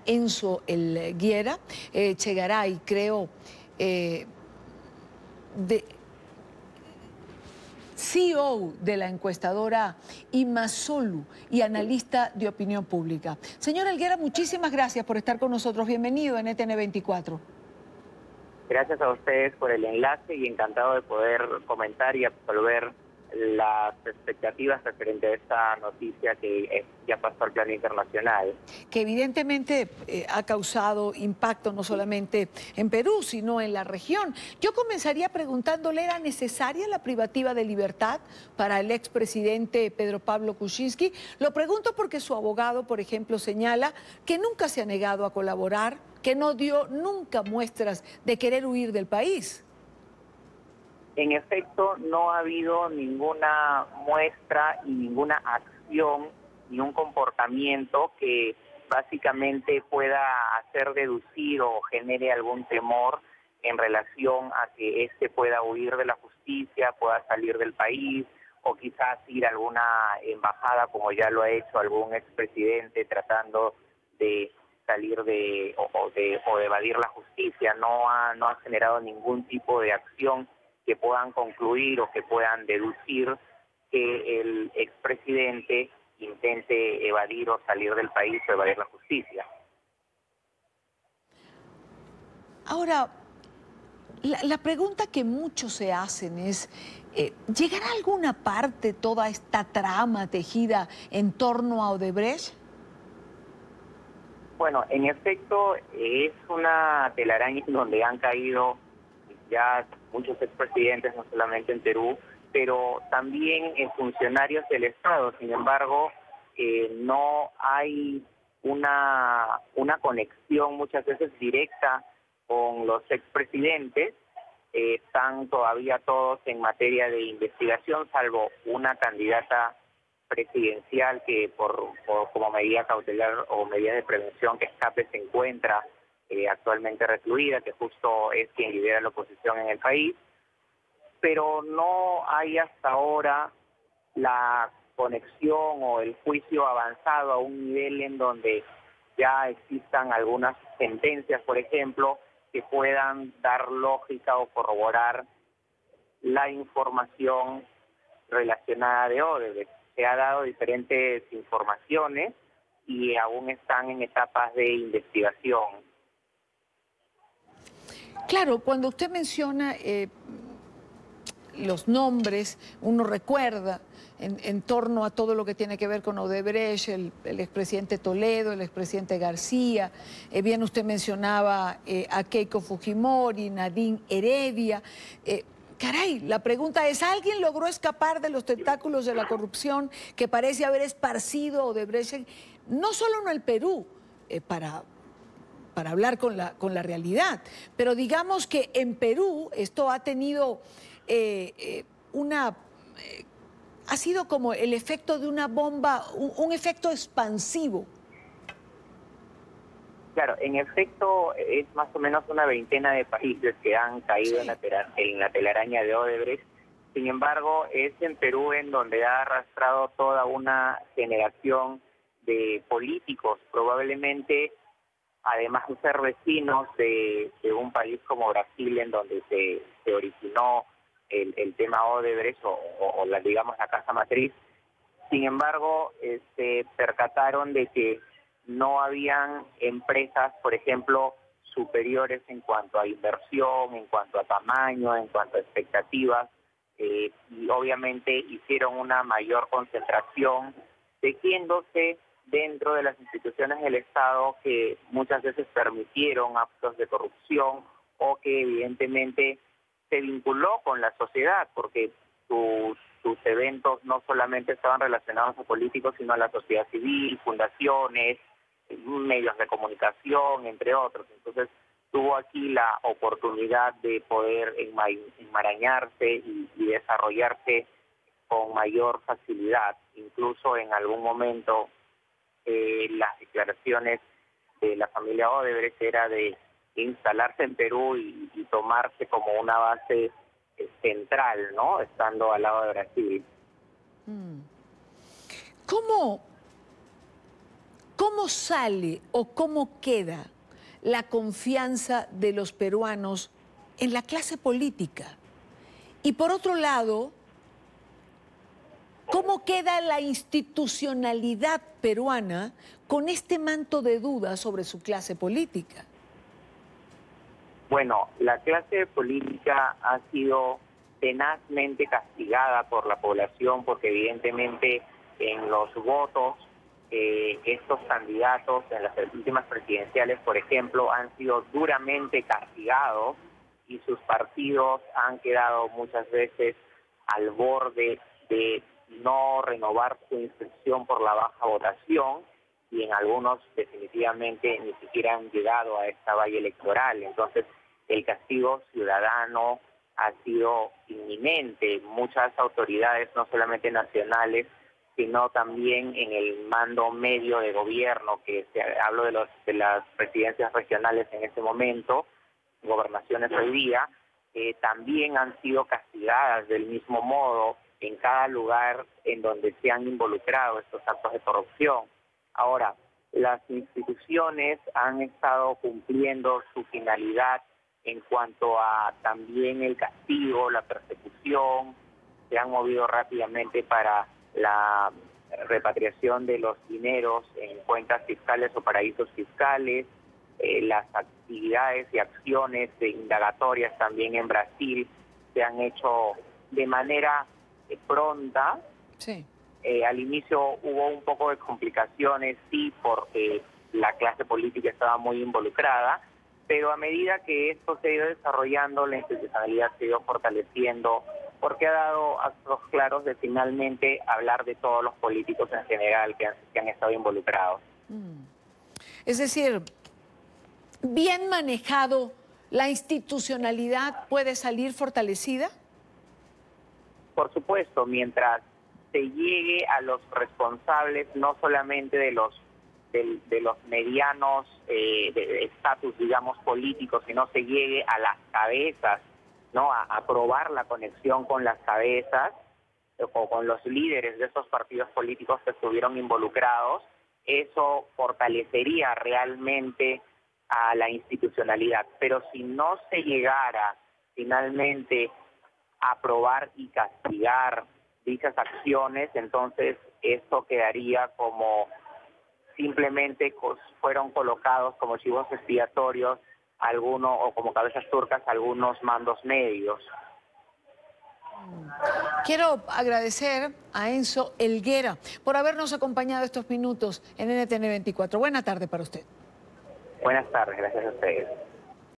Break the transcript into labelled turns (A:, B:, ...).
A: Enzo Elguera, Chegaray, creo, de CEO de la encuestadora Imasolu y analista de opinión pública. Señor Elguera, muchísimas gracias por estar con nosotros. Bienvenido en NTN24.
B: Gracias a ustedes por el enlace y encantado de poder comentar y absolver las expectativas referente a esta noticia que ya pasó al plano internacional.
A: Que evidentemente ha causado impacto no solamente en Perú, sino en la región. Yo comenzaría preguntándole, ¿era necesaria la privativa de libertad para el expresidente Pedro Pablo Kuczynski? Lo pregunto porque su abogado, por ejemplo, señala que nunca se ha negado a colaborar, que no dio nunca muestras de querer huir del país.
B: En efecto, no ha habido ninguna muestra y ninguna acción ni un comportamiento que básicamente pueda hacer deducir o genere algún temor en relación a que éste pueda huir de la justicia, pueda salir del país o quizás ir a alguna embajada, como ya lo ha hecho algún expresidente tratando de salir o de evadir la justicia. No ha generado ningún tipo de acción que puedan concluir o que puedan deducir que el expresidente intente evadir o salir del país o evadir la justicia.
A: Ahora, la pregunta que muchos se hacen es, ¿llegará a alguna parte toda esta trama tejida en torno a Odebrecht?
B: Bueno, en efecto, es una telaraña en donde han caído ya muchos expresidentes, no solamente en Perú, pero también en funcionarios del Estado. Sin embargo, no hay una conexión muchas veces directa con los expresidentes. Están todavía todos en materia de investigación, salvo una candidata presidencial que por como medida cautelar o medida de prevención que escape se encuentra actualmente recluida, que justo es quien lidera la oposición en el país, pero no hay hasta ahora la conexión o el juicio avanzado a un nivel en donde ya existan algunas sentencias, por ejemplo, que puedan dar lógica o corroborar la información relacionada de Odebrecht. Se ha dado diferentes informaciones y aún están en etapas de investigación.
A: Claro, cuando usted menciona los nombres, uno recuerda en torno a todo lo que tiene que ver con Odebrecht, el expresidente Toledo, el expresidente García, bien usted mencionaba a Keiko Fujimori, Nadine Heredia. Caray, la pregunta es, ¿alguien logró escapar de los tentáculos de la corrupción que parece haber esparcido Odebrecht, no solo en el Perú, para hablar con la realidad, pero digamos que en Perú esto ha tenido ha sido como el efecto de una bomba, un efecto expansivo.
B: Claro, en efecto es más o menos una veintena de países que han caído en la telaraña de Odebrecht. Sin embargo, es en Perú en donde ha arrastrado toda una generación de políticos, probablemente además de ser vecinos de un país como Brasil, en donde se originó el tema Odebrecht o digamos la casa matriz. Sin embargo, percataron de que no habían empresas, por ejemplo, superiores en cuanto a inversión, en cuanto a tamaño, en cuanto a expectativas, y obviamente hicieron una mayor concentración, tejiéndose dentro de las instituciones del Estado que muchas veces permitieron actos de corrupción o que evidentemente se vinculó con la sociedad, porque sus eventos no solamente estaban relacionados a políticos, sino a la sociedad civil, fundaciones, medios de comunicación, entre otros. Entonces tuvo aquí la oportunidad de poder enmarañarse y desarrollarse con mayor facilidad. Incluso en algún momento las declaraciones de la familia Odebrecht era de instalarse en Perú y tomarse como una base central, ¿no? Estando al lado de Brasil.
A: ¿Cómo ¿cómo sale o cómo queda la confianza de los peruanos en la clase política? Y por otro lado, ¿cómo queda la institucionalidad peruana con este manto de dudas sobre su clase política?
B: Bueno, la clase política ha sido tenazmente castigada por la población porque evidentemente en los votos estos candidatos en las últimas presidenciales, por ejemplo, han sido duramente castigados y sus partidos han quedado muchas veces al borde de no renovar su inscripción por la baja votación y en algunos definitivamente ni siquiera han llegado a esta valla electoral. Entonces, el castigo ciudadano ha sido inminente. Muchas autoridades, no solamente nacionales, sino también en el mando medio de gobierno, hablo de las presidencias regionales en este momento, gobernaciones hoy día, también han sido castigadas del mismo modo en cada lugar en donde se han involucrado estos actos de corrupción. Ahora, las instituciones han estado cumpliendo su finalidad en cuanto a también el castigo, la persecución, se han movido rápidamente para la repatriación de los dineros en cuentas fiscales o paraísos fiscales, las actividades y acciones indagatorias también en Brasil se han hecho de manera pronta.
A: Sí.
B: Al inicio hubo un poco de complicaciones, sí, porque la clase política estaba muy involucrada, pero a medida que esto se ha ido desarrollando, la institucionalidad se ha ido fortaleciendo, porque ha dado actos claros de finalmente hablar de todos los políticos en general que han estado involucrados.
A: Es decir, bien manejado, ¿la institucionalidad puede salir fortalecida?
B: Por supuesto, mientras se llegue a los responsables, no solamente de los medianos de estatus, digamos, políticos, sino se llegue a las cabezas, ¿no? A probar la conexión con las cabezas o con los líderes de esos partidos políticos que estuvieron involucrados, eso fortalecería realmente a la institucionalidad. Pero si no se llegara finalmente a probar y castigar dichas acciones, entonces esto quedaría como simplemente fueron colocados como chivos expiatorios o como cabezas turcas algunos mandos medios.
A: Quiero agradecer a Enzo Helguera por habernos acompañado estos minutos en NTN 24. Buena tarde para usted.
B: Buenas tardes, gracias a ustedes.